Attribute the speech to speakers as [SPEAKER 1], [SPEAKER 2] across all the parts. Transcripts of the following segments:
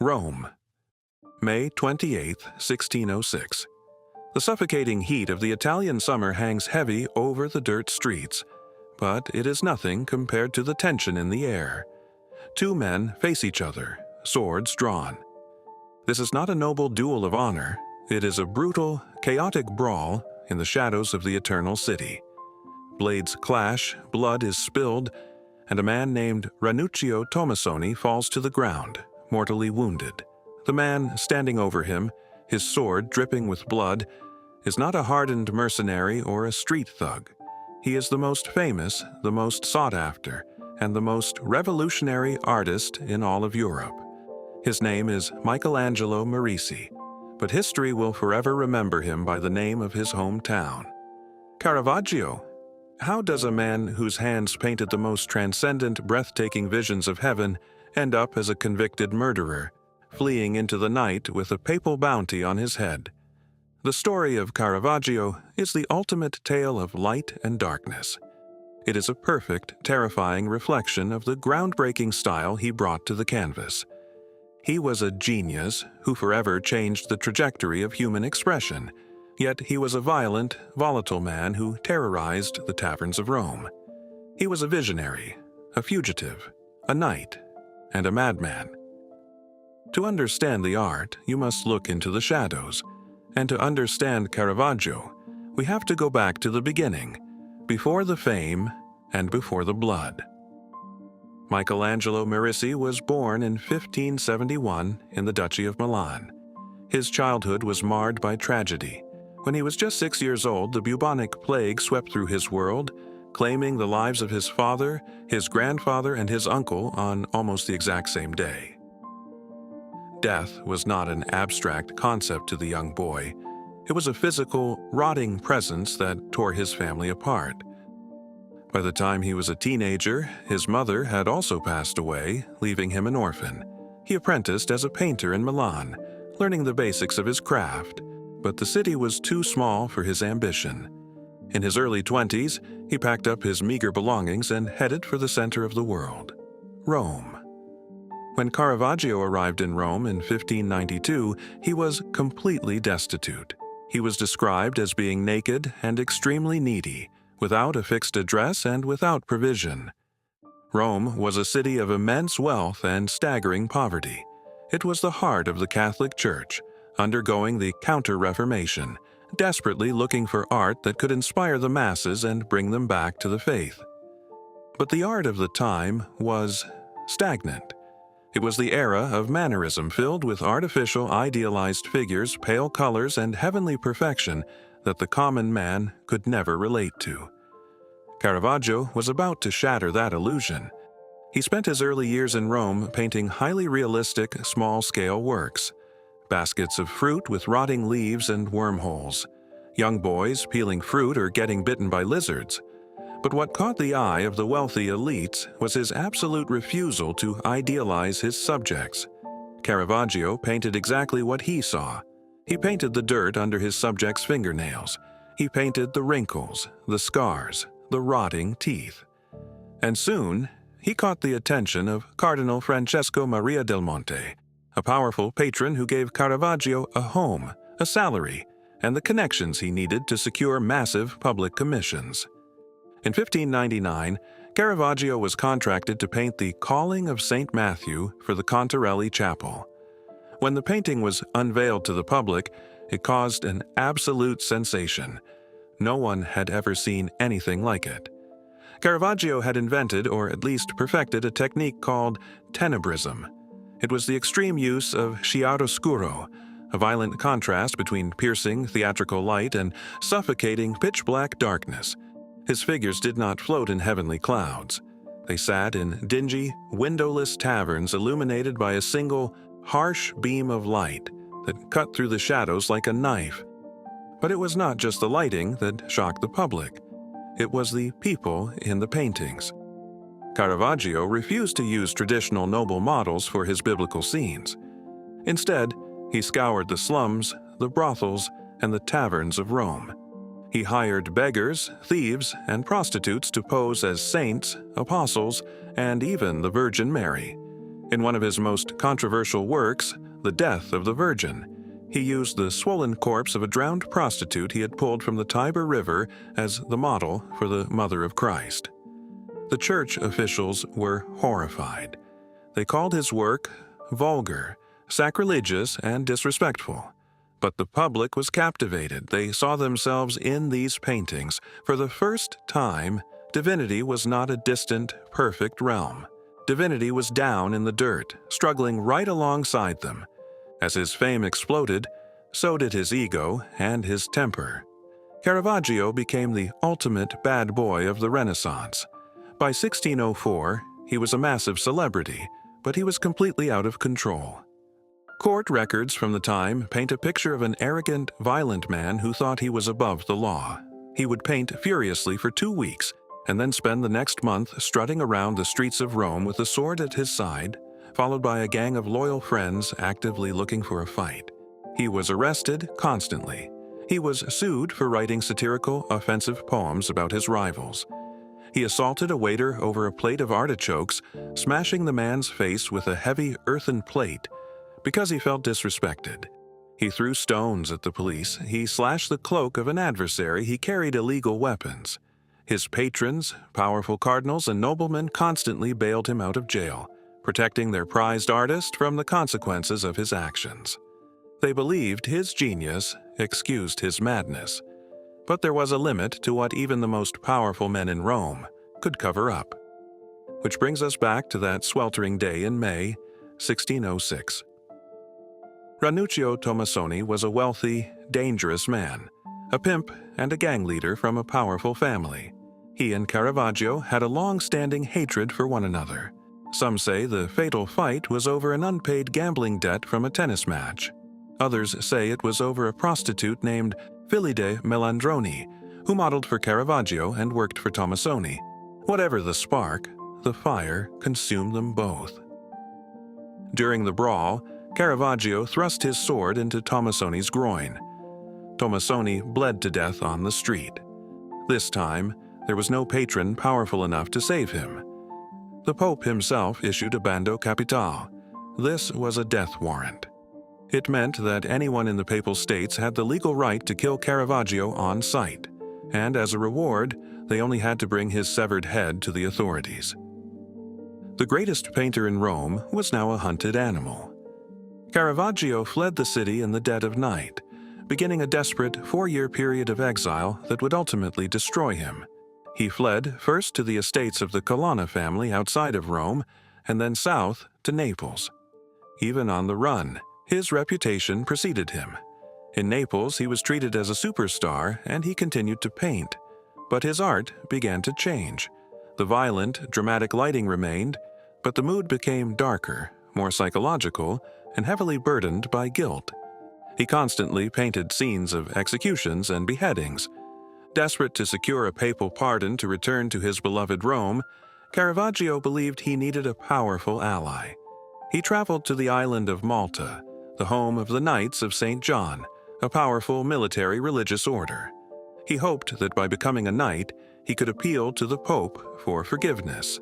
[SPEAKER 1] Rome, May 28, 1606. The suffocating heat of the Italian summer hangs heavy over the dirt streets, but it is nothing compared to the tension in the air. Two men face each other, swords drawn. This is not a noble duel of honor. It is a brutal, chaotic brawl in the shadows of the eternal city. Blades clash, blood is spilled, and a man named Ranuccio Tomasoni falls to the ground, mortally wounded. The man standing over him, his sword dripping with blood, is not a hardened mercenary or a street thug. He is the most famous, the most sought after, and the most revolutionary artist in all of Europe. His name is Michelangelo Merisi, but history will forever remember him by the name of his hometown. Caravaggio. How does a man whose hands painted the most transcendent, breathtaking visions of heaven end up as a convicted murderer, fleeing into the night with a papal bounty on his head? The story of Caravaggio is the ultimate tale of light and darkness. It is a perfect, terrifying reflection of the groundbreaking style he brought to the canvas. He was a genius who forever changed the trajectory of human expression, yet he was a violent, volatile man who terrorized the taverns of Rome. He was a visionary, a fugitive, a knight, and a madman. To understand the art, you must look into the shadows, and to understand Caravaggio, we have to go back to the beginning, before the fame and before the blood. Michelangelo Merisi was born in 1571 in the Duchy of Milan. His childhood was marred by tragedy. When he was just 6 years old, the bubonic plague swept through his world, claiming the lives of his father, his grandfather, and his uncle on almost the exact same day. Death was not an abstract concept to the young boy. It was a physical, rotting presence that tore his family apart. By the time he was a teenager, his mother had also passed away, leaving him an orphan. He apprenticed as a painter in Milan, learning the basics of his craft, but the city was too small for his ambition. In his early 20s, he packed up his meager belongings and headed for the center of the world, Rome. When Caravaggio arrived in Rome in 1592, he was completely destitute. He was described as being naked and extremely needy, without a fixed address and without provision. Rome was a city of immense wealth and staggering poverty. It was the heart of the Catholic Church, undergoing the Counter-Reformation, desperately looking for art that could inspire the masses and bring them back to the faith. But the art of the time was stagnant. It was the era of mannerism filled with artificial, idealized figures, pale colors, and heavenly perfection that the common man could never relate to. Caravaggio was about to shatter that illusion. He spent his early years in Rome painting highly realistic, small-scale works. Baskets of fruit with rotting leaves and wormholes. Young boys peeling fruit or getting bitten by lizards. But what caught the eye of the wealthy elites was his absolute refusal to idealize his subjects. Caravaggio painted exactly what he saw. He painted the dirt under his subjects' fingernails. He painted the wrinkles, the scars, the rotting teeth. And soon, he caught the attention of Cardinal Francesco Maria del Monte, a powerful patron who gave Caravaggio a home, a salary, and the connections he needed to secure massive public commissions. In 1599, Caravaggio was contracted to paint the Calling of St. Matthew for the Contarelli Chapel. When the painting was unveiled to the public, it caused an absolute sensation. No one had ever seen anything like it. Caravaggio had invented, or at least perfected, a technique called tenebrism. It was the extreme use of chiaroscuro, a violent contrast between piercing theatrical light and suffocating pitch-black darkness. His figures did not float in heavenly clouds. They sat in dingy, windowless taverns illuminated by a single, harsh beam of light that cut through the shadows like a knife. But it was not just the lighting that shocked the public. It was the people in the paintings. Caravaggio refused to use traditional noble models for his biblical scenes. Instead, he scoured the slums, the brothels, and the taverns of Rome. He hired beggars, thieves, and prostitutes to pose as saints, apostles, and even the Virgin Mary. In one of his most controversial works, The Death of the Virgin, he used the swollen corpse of a drowned prostitute he had pulled from the Tiber River as the model for the Mother of Christ. The church officials were horrified. They called his work vulgar, sacrilegious, and disrespectful. But the public was captivated. They saw themselves in these paintings. For the first time, divinity was not a distant, perfect realm. Divinity was down in the dirt, struggling right alongside them. As his fame exploded, so did his ego and his temper. Caravaggio became the ultimate bad boy of the Renaissance. By 1604, he was a massive celebrity, but he was completely out of control. Court records from the time paint a picture of an arrogant, violent man who thought he was above the law. He would paint furiously for 2 weeks, and then spend the next month strutting around the streets of Rome with a sword at his side, followed by a gang of loyal friends actively looking for a fight. He was arrested constantly. He was sued for writing satirical, offensive poems about his rivals. He assaulted a waiter over a plate of artichokes, smashing the man's face with a heavy earthen plate because he felt disrespected. He threw stones at the police. He slashed the cloak of an adversary. He carried illegal weapons. His patrons, powerful cardinals, and noblemen constantly bailed him out of jail, protecting their prized artist from the consequences of his actions. They believed his genius excused his madness. But there was a limit to what even the most powerful men in Rome could cover up. Which brings us back to that sweltering day in May, 1606. Ranuccio Tomassoni was a wealthy, dangerous man, a pimp and a gang leader from a powerful family. He and Caravaggio had a long-standing hatred for one another. Some say the fatal fight was over an unpaid gambling debt from a tennis match. Others say it was over a prostitute named Philide Melandroni, who modeled for Caravaggio and worked for Tomassoni. Whatever the spark, the fire consumed them both. During the brawl, Caravaggio thrust his sword into Tomassoni's groin. Tomassoni bled to death on the street. This time, there was no patron powerful enough to save him. The Pope himself issued a bando capitale. This was a death warrant. It meant that anyone in the Papal States had the legal right to kill Caravaggio on sight, and as a reward, they only had to bring his severed head to the authorities. The greatest painter in Rome was now a hunted animal. Caravaggio fled the city in the dead of night, beginning a desperate 4-year period of exile that would ultimately destroy him. He fled first to the estates of the Colonna family outside of Rome, and then south to Naples. Even on the run, his reputation preceded him. In Naples, he was treated as a superstar, and he continued to paint. But his art began to change. The violent, dramatic lighting remained, but the mood became darker, more psychological, and heavily burdened by guilt. He constantly painted scenes of executions and beheadings. Desperate to secure a papal pardon to return to his beloved Rome, Caravaggio believed he needed a powerful ally. He traveled to the island of Malta, the home of the Knights of St. John, a powerful military religious order. He hoped that by becoming a knight, he could appeal to the Pope for forgiveness.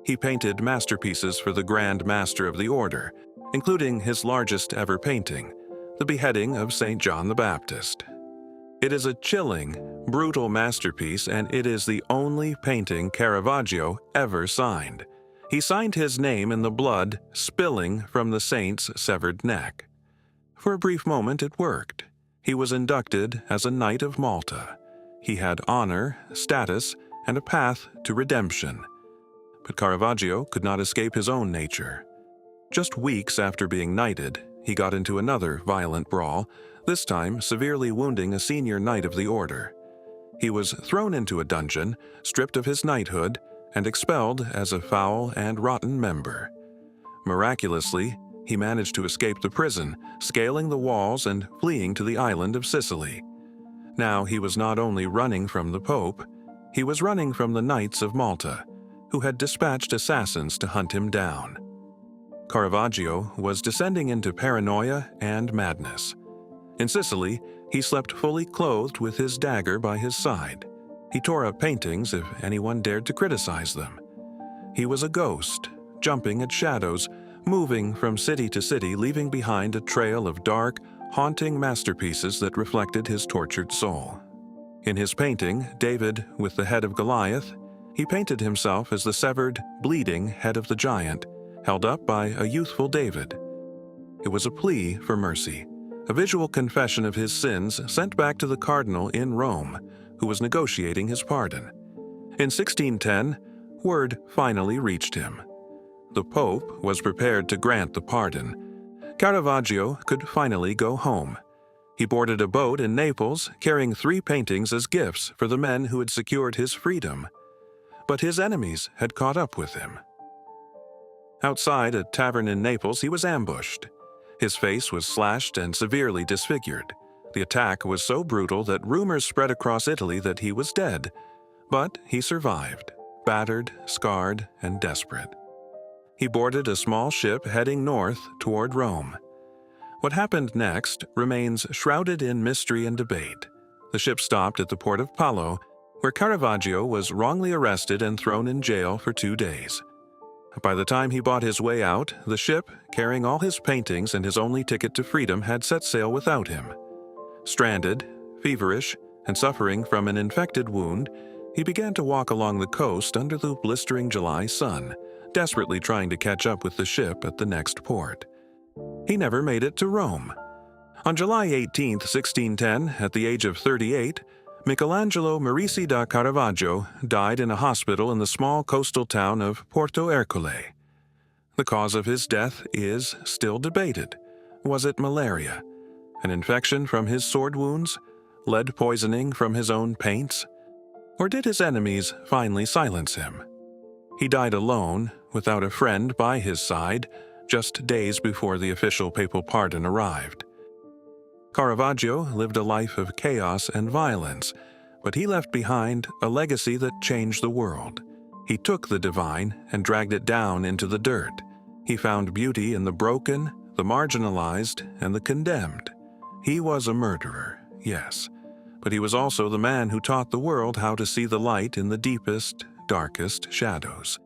[SPEAKER 1] He painted masterpieces for the Grand Master of the Order, including his largest ever painting, the beheading of St. John the Baptist. It is a chilling, brutal masterpiece, and it is the only painting Caravaggio ever signed. He signed his name in the blood spilling from the saint's severed neck. For a brief moment it worked. He was inducted as a Knight of Malta. He had honor, status, and a path to redemption. But Caravaggio could not escape his own nature. Just weeks after being knighted, he got into another violent brawl, this time severely wounding a senior knight of the order. He was thrown into a dungeon, stripped of his knighthood, and expelled as a foul and rotten member. Miraculously, he managed to escape the prison, scaling the walls and fleeing to the island of Sicily. Now he was not only running from the Pope, he was running from the Knights of Malta, who had dispatched assassins to hunt him down. Caravaggio was descending into paranoia and madness. In Sicily, he slept fully clothed with his dagger by his side. He tore up paintings if anyone dared to criticize them. He was a ghost, jumping at shadows, moving from city to city, leaving behind a trail of dark, haunting masterpieces that reflected his tortured soul. In his painting, David with the head of Goliath, he painted himself as the severed, bleeding head of the giant, held up by a youthful David. It was a plea for mercy, a visual confession of his sins sent back to the cardinal in Rome, who was negotiating his pardon. In 1610, word finally reached him. The Pope was prepared to grant the pardon. Caravaggio could finally go home. He boarded a boat in Naples, carrying 3 paintings as gifts for the men who had secured his freedom. But his enemies had caught up with him. Outside a tavern in Naples, he was ambushed. His face was slashed and severely disfigured. The attack was so brutal that rumors spread across Italy that he was dead. But he survived, battered, scarred, and desperate. He boarded a small ship heading north toward Rome. What happened next remains shrouded in mystery and debate. The ship stopped at the port of Paolo, where Caravaggio was wrongly arrested and thrown in jail for 2 days. By the time he bought his way out, the ship, carrying all his paintings and his only ticket to freedom, had set sail without him. Stranded, feverish, and suffering from an infected wound, he began to walk along the coast under the blistering July sun, desperately trying to catch up with the ship at the next port. He never made it to Rome. On July 18, 1610, at the age of 38, Michelangelo Merisi da Caravaggio died in a hospital in the small coastal town of Porto Ercole. The cause of his death is still debated. Was it malaria? An infection from his sword wounds? Lead poisoning from his own paints? Or did his enemies finally silence him? He died alone, without a friend by his side, just days before the official papal pardon arrived. Caravaggio lived a life of chaos and violence, but he left behind a legacy that changed the world. He took the divine and dragged it down into the dirt. He found beauty in the broken, the marginalized, and the condemned. He was a murderer, yes, but he was also the man who taught the world how to see the light in the deepest, darkest shadows.